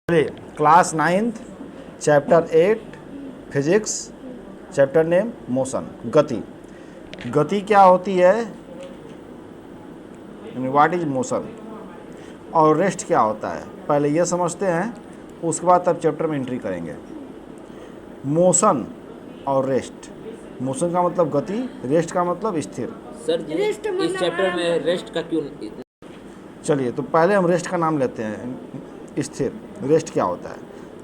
चलिए, class 9th chapter 8 physics, chapter name motion. गति। गति क्या होती है, व्हाट इज मोशन, और रेस्ट क्या होता है, पहले ये समझते हैं, उसके बाद तब चैप्टर में एंट्री करेंगे। मोशन और रेस्ट। मोशन का मतलब गति, रेस्ट का मतलब स्थिर। सर जी इस चैप्टर में रेस्ट का क्यों? चलिए, तो पहले हम रेस्ट का नाम लेते हैं, स्थिर। रेस्ट क्या होता है?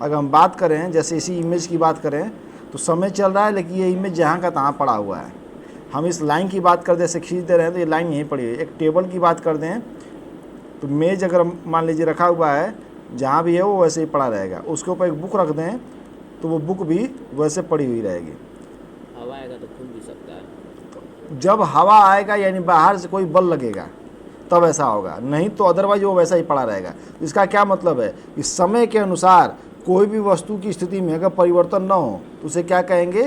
अगर हम बात करें, जैसे इसी इमेज की बात करें, तो समय चल रहा है लेकिन ये इमेज जहाँ का तहाँ पड़ा हुआ है। हम इस लाइन की बात कर दें, ऐसे खींचते रहे तो ये लाइन यहीं पड़ी है। एक टेबल की बात कर दें तो मेज अगर मान लीजिए रखा हुआ है, जहाँ भी है वो वैसे ही पड़ा रहेगा। उसके ऊपर एक बुक रख दें तो वो बुक भी वैसे पड़ी हुई रहेगी। हवा आएगा तो खुल भी सकता है। जब हवा आएगा यानी बाहर से कोई बल लगेगा तब ऐसा होगा, नहीं तो अदरवाइज वो वैसा ही पड़ा रहेगा। इसका क्या मतलब है कि समय के अनुसार कोई भी वस्तु की स्थिति में अगर परिवर्तन न हो तो उसे क्या कहेंगे?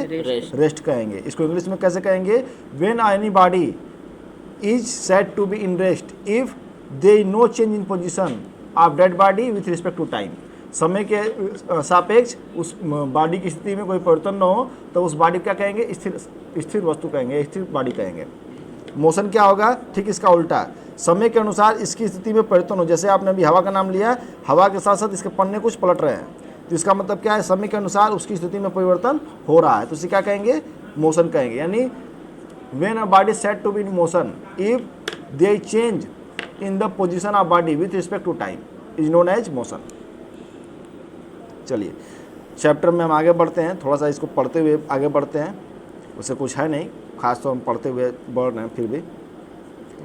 रेस्ट कहेंगे। इसको इंग्लिश में कैसे कहेंगे? When any body is said to be in rest if they no change in position of dead body with respect to time. समय के सापेक्ष उस बॉडी की स्थिति में कोई परिवर्तन न हो तो उस बॉडी को क्या कहेंगे? स्थिर वस्तु कहेंगे, स्थिर बॉडी कहेंगे। मोशन क्या होगा? ठीक इसका उल्टा, समय के अनुसार इसकी स्थिति में परिवर्तन हो। जैसे आपने अभी हवा का नाम लिया, हवा के साथ साथ इसके पन्ने कुछ पलट रहे हैं, तो इसका मतलब क्या है? समय के अनुसार उसकी स्थिति में परिवर्तन हो रहा है, तो इसे क्या कहेंगे? मोशन कहेंगे। यानी when a body set to be in motion if they change in the position of body with respect to time is known as motion. चलिए, चैप्टर में हम आगे बढ़ते हैं, थोड़ा सा इसको पढ़ते हुए आगे बढ़ते हैं। उससे कुछ है नहीं खास, तो हम पढ़ते हुए बढ़ रहे हैं। फिर भी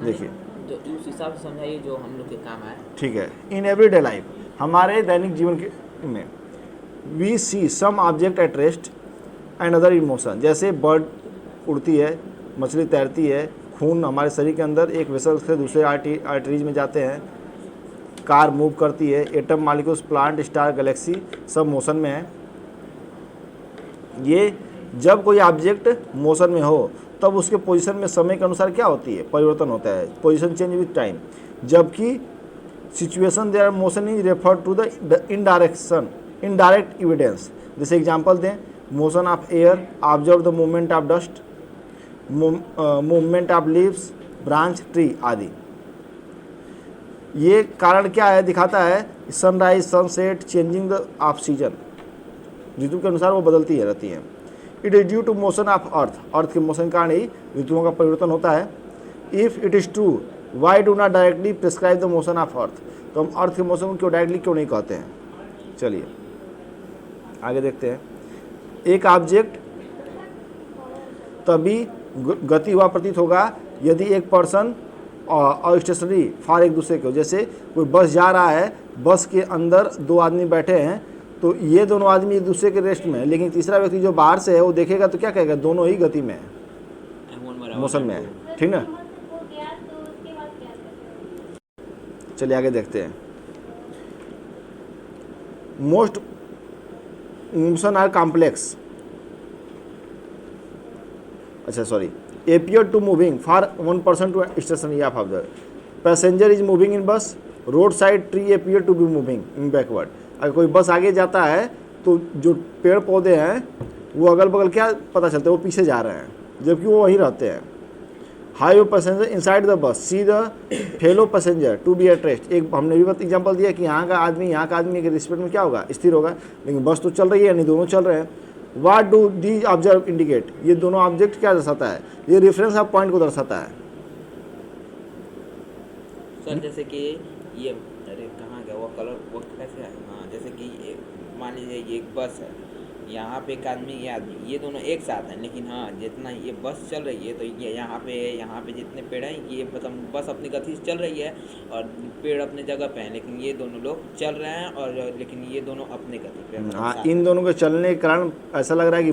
देखिए, तो उस हिसाब से समझाइए जो हम लोग के काम आए। ठीक है। इन एवरीडे लाइफ, हमारे दैनिक जीवन के में, we see some object at rest and other in motion. जैसे बर्ड उड़ती है, मछली तैरती है, खून हमारे शरीर के अंदर एक वेसल से दूसरे आर्टरीज में जाते हैं, कार मूव करती है, atom, molecules, plant, star, Galaxy सब मोशन में है। ये जब कोई ऑब्जेक्ट मोशन में हो तब उसके पोजीशन में समय के अनुसार क्या होती है? परिवर्तन होता है, पोजीशन चेंज विथ टाइम। जबकि situation there motion is refer to the indirect evidence. जैसे एग्जांपल दें, motion of air, observe the movement of dust, movement of leaves, branch, tree आदि। ये कारण क्या है? दिखाता है sunrise, sunset, changing the of season, ऋतु के अनुसार वो बदलती है रहती है। It is due to motion of earth, earth के मोशन के कारण ही ऋतुओं का परिवर्तन होता है। If it is true why do not directly prescribe the motion of अर्थ, तो हम अर्थ के मोशन को क्यों डायरेक्टली क्यों नहीं कहते हैं? चलिए आगे देखते हैं। एक ऑब्जेक्ट तभी गति हुआ प्रतीत होगा यदि एक पर्सन और स्टेशनरी फार एक दूसरे को। जैसे कोई बस जा रहा है, बस के अंदर दो आदमी बैठे हैं, तो ये दोनों आदमी एक दूसरे के रेस्ट में है, लेकिन तीसरा व्यक्ति जो बाहर से है वो देखेगा तो क्या कहेगा? दोनों ही गति में है, मोशन में है। ठीक ना? चलिए आगे देखते हैं। मोस्ट मोशन आर कॉम्प्लेक्स, अच्छा sorry, appear to moving for one person to stationary of the passenger is moving in bus, roadside tree appear to be moving in backward। अगर कोई बस आगे जाता है तो जो पेड़ पौधे हैं वो अगल बगल क्या पता चलता है? वो पीछे जा रहे हैं, जबकि वो वहीं रहते हैं। High passenger inside the bus see the fellow passenger to be at rest. एक हमने भी एग्जांपल दिया कि यहाँ का आदमी के रिस्पेक्ट में क्या होगा? स्थिर होगा, लेकिन बस तो चल रही है, नहीं दोनों चल रहे हैं। What do the observe indicate, ये दोनों ऑब्जेक्ट क्या दर्शाता है? ये रेफरेंस ऑफ पॉइंट को दर्शाता है। सर जैसे कि ये, अरे कहाँ गया वो कलर, वो कैसे है? हाँ, जैसे कि मान लीजिए ये एक बस है, यहाँ पे एक आदमी, ये आदमी, ये दोनों एक साथ हैं, लेकिन हाँ जितना ये बस चल रही है तो ये यहाँ पे जितने पेड़ हैं, ये मतलब बस अपनी गति से चल रही है और पेड़ अपने जगह पे हैं, लेकिन ये दोनों लोग चल रहे हैं और लेकिन ये दोनों अपने गति पे हैं। हाँ, इन दोनों के चलने के कारण ऐसा लग रहा है कि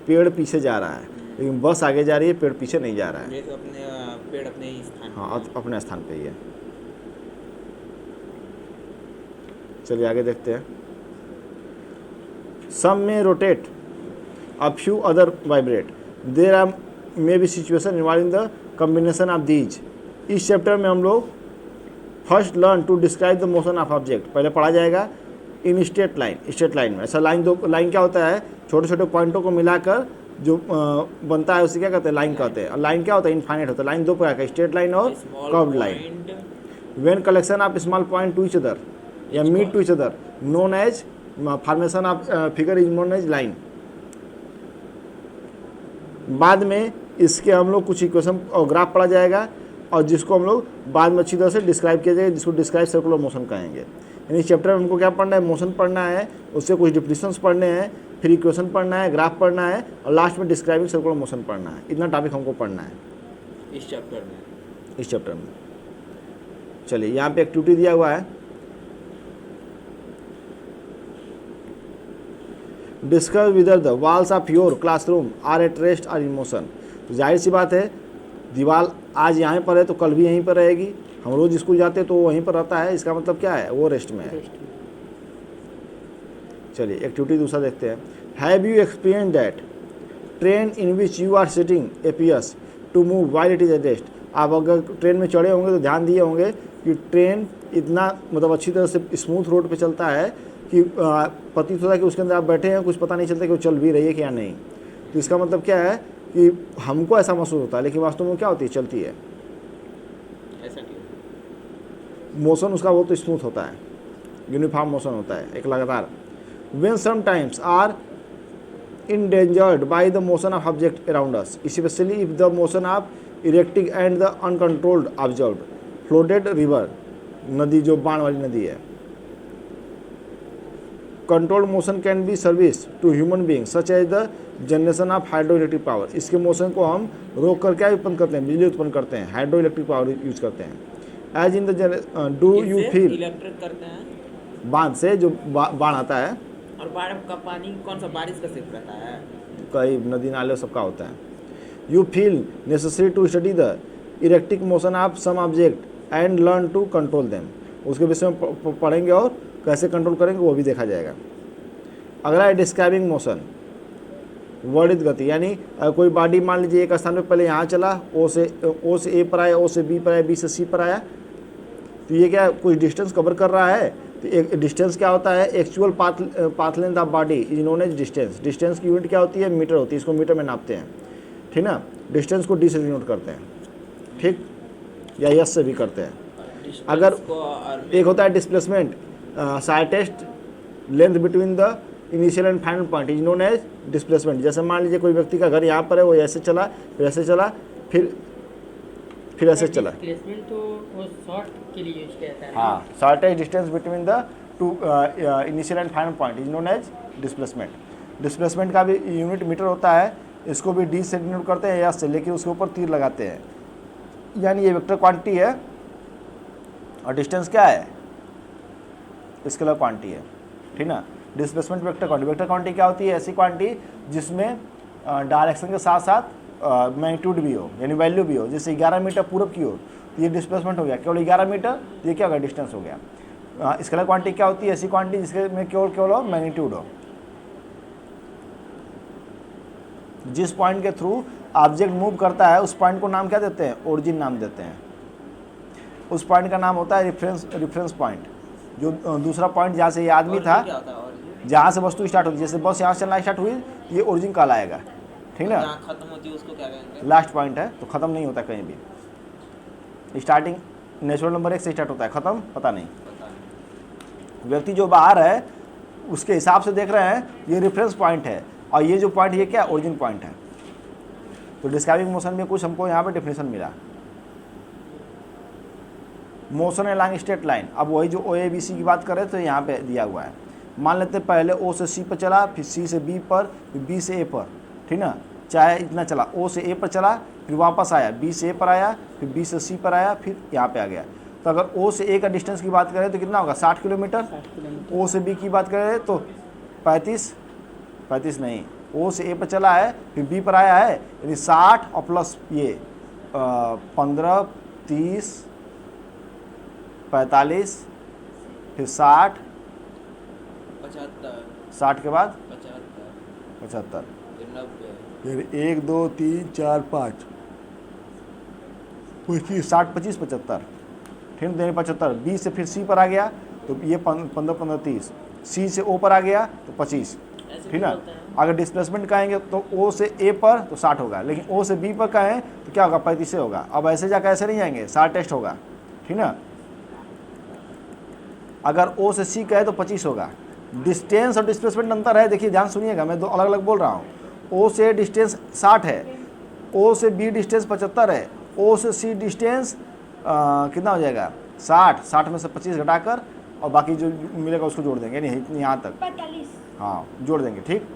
पेड़ पीछे जा रहा है, लेकिन बस आगे जा रही है, पेड़ पीछे नहीं जा रहा है। ये तो अपने पेड़ अपने स्थान, हाँ अपने स्थान पे ही है। चलिए आगे देखते हैं। Some may rotate, a few other vibrate. There may be situation involving the combination of these. इस चैप्टर में हम लोग first learn to describe the motion of object, पहले पढ़ा जाएगा इन स्ट्रेट लाइन में। ऐसा लाइन क्या होता है, छोटे छोटे पॉइंटों को मिलाकर जो बनता है उसे क्या कहते हैं, लाइन कहते हैं। और लाइन क्या होता है, इनफाइनाइट होता है। लाइन दो प्रकार का, स्ट्रेट लाइन और curved line. When collection of small point to each other या meet to each other known as formation of figure is known as line. बाद में इसके हम लोग कुछ इक्वेशन और ग्राफ पढ़ा जाएगा, और जिसको हम लोग बाद में अच्छी तरह से डिस्क्राइब किया जाएगा, जिसको डिस्क्राइब सर्कुलर मोशन कहेंगे। यानी इस चैप्टर में हमको क्या पढ़ना है, मोशन पढ़ना है, उससे कुछ डिफिनेशंस पढ़ने हैं, फिर इक्वेशन पढ़ना है, ग्राफ पढ़ना है, और लास्ट में डिस्क्राइबिंग सर्कुलर मोशन पढ़ना है। इतना टॉपिक हमको पढ़ना है इस चैप्टर में। चलिए यहाँ पे एक्टिविटी दिया हुआ है, discuss whether the walls of your classroom are at rest और इन मोशन। तो जाहिर सी बात है, दीवार आज यहाँ पर है तो कल भी यहीं पर रहेगी। हम रोज स्कूल जाते हैं तो वो वहीं पर रहता है, इसका मतलब क्या है, वो रेस्ट में है। चलिए एक्टिविटी दूसरा देखते हैं। Have you experience that train in which you are sitting appears to move while it is at rest. आप अगर ट्रेन में चढ़े होंगे तो ध्यान दिए होंगे कि ट्रेन इतना मतलब अच्छी तरह से स्मूथ रोड पे चलता है कि प्रतीत होता है कि उसके अंदर आप बैठे हैं, कुछ पता नहीं चलता कि वो चल भी रही है कि या नहीं। तो इसका मतलब क्या है कि हमको ऐसा महसूस होता है, लेकिन वास्तव में क्या होती है, चलती है। ऐसा क्यों? मोशन उसका बहुत स्मूथ होता है, यूनिफॉर्म मोशन होता है, एक लगातार। When sometimes are endangered by the motion of object around us, especially if the motion of erecting and the uncontrolled observed flooded river, नदी जो बाण वाली नदी है। Controlled motion can be service to human beings such as the generation of hydroelectric power। इसके motion को हम रोक कर क्या उत्पन्न करते हैं, बिजली उत्पन्न करते हैं, हाइड्रोइलेक्ट्रिक पावर यूज करते हैं। As in the do you feel, electric करते हैं बांध से जो बाण आता है, और बाढ़ का पानी कौन सा बारिश का सिर्फ रहता है, कई नदी नाले सबका होता है। You feel necessary to study the erratic motion of some object and learn to control them. उसके विषय में पढ़ेंगे और कैसे कंट्रोल करेंगे वो भी देखा जाएगा। अगला है डिस्क्राइबिंग मोशन, वर्णित गति। यानी कोई बॉडी मान लीजिए एक स्थान पे पहले यहाँ चला, ओ से ए पर आया, ओ से बी पर आया, बी से सी पर आया, तो ये क्या कुछ डिस्टेंस कवर कर रहा है। तो एक डिस्टेंस क्या होता है, actual path length of body is known as distance. Distance की यूनिट क्या होती है, मीटर होती है, इसको मीटर में नापते हैं, ठीक ना। डिस्टेंस को डी से डिनोट करते हैं, ठीक, या यस से भी करते हैं। अगर एक होता है displacement, shortest length between the initial and final point is known as displacement. जैसे मान लीजिए कोई व्यक्ति का घर यहाँ पर है, वो ऐसे चला, फिर ऐसे चला, फिर ऐसे चला। डिस्प्लेसमेंट तो वो शॉर्ट के लिए यूज किया जाता है। हाँ, shortest distance between the two initial and final point is known as displacement. Displacement का भी यूनिट मीटर होता है, इसको भी डी से डिनोट करते हैं या से, लेकिन उसके ऊपर तीर लगाते हैं। यानी ये वेक्टर क्वांटिटी है और डिस्टेंस क्या है, स्केलर क्वांटिटी है, ठीक ना। Displacement vector quantity. Vector quantity क्या होती है, ऐसी क्वांटिटी जिसमें डायरेक्शन के साथ साथ मैग्नीट्यूड भी हो, यानी वैल्यू भी हो। जैसे 11 मीटर पूरब की ओर, तो ये डिस्प्लेसमेंट हो गया, केवल 11 मीटर, तो ये क्या होगा, डिस्टेंस हो गया। स्केलर क्वांटिटी क्या होती है, ऐसी क्वांटिटी जिसके में केवल हो मैग्नीट्यूड हो। जिस पॉइंट के थ्रू ऑब्जेक्ट मूव करता है उस पॉइंट को नाम क्या देते हैं, ओरिजिन नाम देते हैं। उस पॉइंट का नाम होता है रिफरेंस पॉइंट। जो दूसरा पॉइंट जहाँ से ये आदमी था, जहाँ से वस्तु स्टार्ट होती है, जैसे बस यहाँ से चलना स्टार्ट हुई, ये ओरिजिन कहलाएगा, ठीक ना। खत्म होती है उसको क्या कहेंगे, लास्ट पॉइंट है, तो खत्म नहीं होता कहीं भी। स्टार्टिंग नेचुरल नंबर 1 से स्टार्ट होता है, खत्म पता नहीं। व्यक्ति जो बाहर है उसके हिसाब से देख रहे हैं, ये रेफरेंस पॉइंट है, और ये जो पॉइंट ये क्या, ओरिजिन पॉइंट है। तो डिस्क्राइबिंग मोशन में कुछ हमको यहाँ पे डेफिनेशन मिला। Motion along straight line. अब वही जो OABC की बात करें तो यहाँ पे दिया हुआ है। मान लेते हैं पहले O से C पर चला, फिर C से B पर, फिर B से A पर, ठीक ना। चाहे इतना चला, O से A पर चला, फिर वापस आया, B से A पर आया, फिर B से C पर आया, फिर यहाँ पे आ गया। तो अगर O से A का डिस्टेंस की बात करें तो कितना होगा, 60 किलोमीटर। O से B की बात करें तो 35 नहीं, O से A पर चला है, फिर B पर आया है, यानी 60 और प्लस ये 15, 30, 45, फिर 60, 60 के बाद 75, फिर 1 2 3 4 5 25, 60 25 75, फिर देने 75। 20 से फिर C पर आ गया तो ये 15 15 30, सी से ओ पर आ गया तो 25, ऐसे ठीक ना। बोलते हैं। अगर डिस्प्लेसमेंट कहेंगे तो ओ से ए पर तो 60 होगा, लेकिन ओ से बी पर कहें तो क्या होगा, 35 से होगा। अब ऐसे जाकर ऐसे नहीं जाएंगे, 60 टेस्ट होगा, ठीक ना। अगर ओ से सी कहे तो 25 होगा। डिस्टेंस और डिस्प्लेसमेंट अंतर है, देखिए ध्यान सुनिएगा, मैं दो अलग अलग बोल रहा हूँ। ओ से डिस्टेंस 60 है, ओ से बी डिस्टेंस 75 है, ओ से सी डिस्टेंस कितना हो जाएगा 60 में से 25 घटाकर और बाकी जो मिलेगा उसको जोड़ देंगे, यानी यहाँ तक 45। हाँ जोड़ देंगे, ठीक।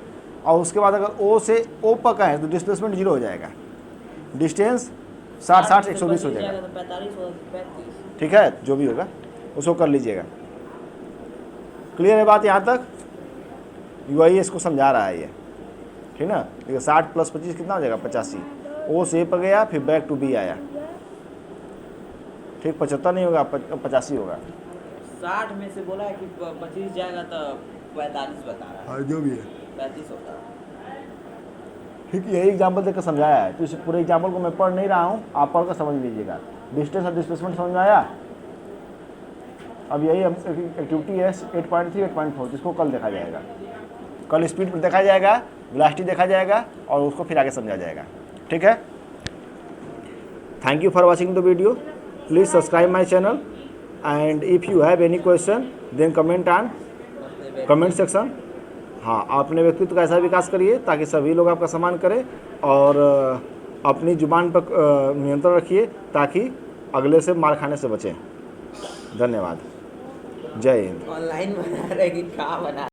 और उसके बाद अगर ओ से ओ पर कहें तो डिस्प्लेसमेंट 0 हो जाएगा, डिस्टेंस 60 120 हो जाएगा, तो 45 और 35। ठीक है, जो भी होगा उसको कर लीजिएगा। क्लियर है बात यहाँ तक? वही इसको समझा रहा है ये, ठीक ना। देखिए 60 + 25 कितना हो जाएगा 85। ओ से ए पर गया, फिर बैक टू बी आया, ठीक। 75 नहीं होगा, 85 होगा। 60 में से बोला है कि 25 जाएगा तो 45 बता रहा है, जो भी है, 35 होता है। ठीक। यही एग्जाम्पल देकर समझाया है, तो इस पूरे एग्जाम्पल को मैं पढ़ नहीं रहा हूँ, आप पढ़ कर समझ लीजिएगा। डिस्टेंस और डिस्प्लेसमेंट समझ में आया। अब यही एक्टिविटी है 8.3 8.4, जिसको कल देखा जाएगा। कल स्पीड पर देखा जाएगा, वेलोसिटी देखा जाएगा और उसको फिर आगे समझा जाएगा, ठीक है। Thank you for watching the video. Please subscribe my channel and if you have any question then comment on comment section. हाँ, अपने व्यक्तित्व का ऐसा विकास करिए ताकि सभी लोग आपका सम्मान करें, और अपनी जुबान पर नियंत्रण रखिए ताकि अगले से मार खाने से बचें। धन्यवाद। जय हिंद। ऑनलाइन बना रहे कि कहाँ बना